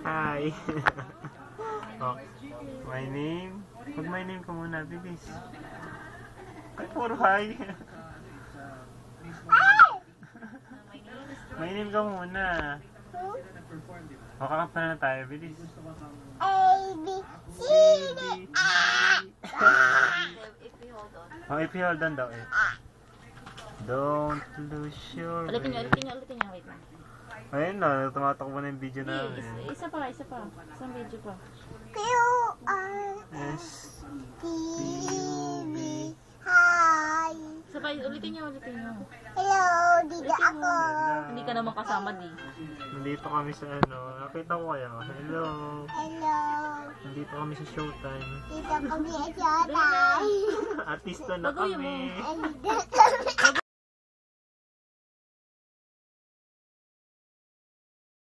Hi. Oh, my name. Pag my name ka muna, bilis. Ay, puro hi. My name ka muna. O, kakanta na tayo, bilis. A, B, C, D, Oh, if you hold on daw eh. Don't lose your Ulitin niyo, wait lang. Ayun na, tumatakbo na yung video namin. Isa pa. Isang video pa. Q, R, S, T, V, hi. Isa pa, ulitin niyo. Hello, dito ako. Hindi ka naman kasama, di. Nandito kami sa ano, nakita ko kayo. Hello. Hello. Nandito kami sa Showtime. Dito kami sa Showtime. Artista na Baguhin mo. kami. Dito kami.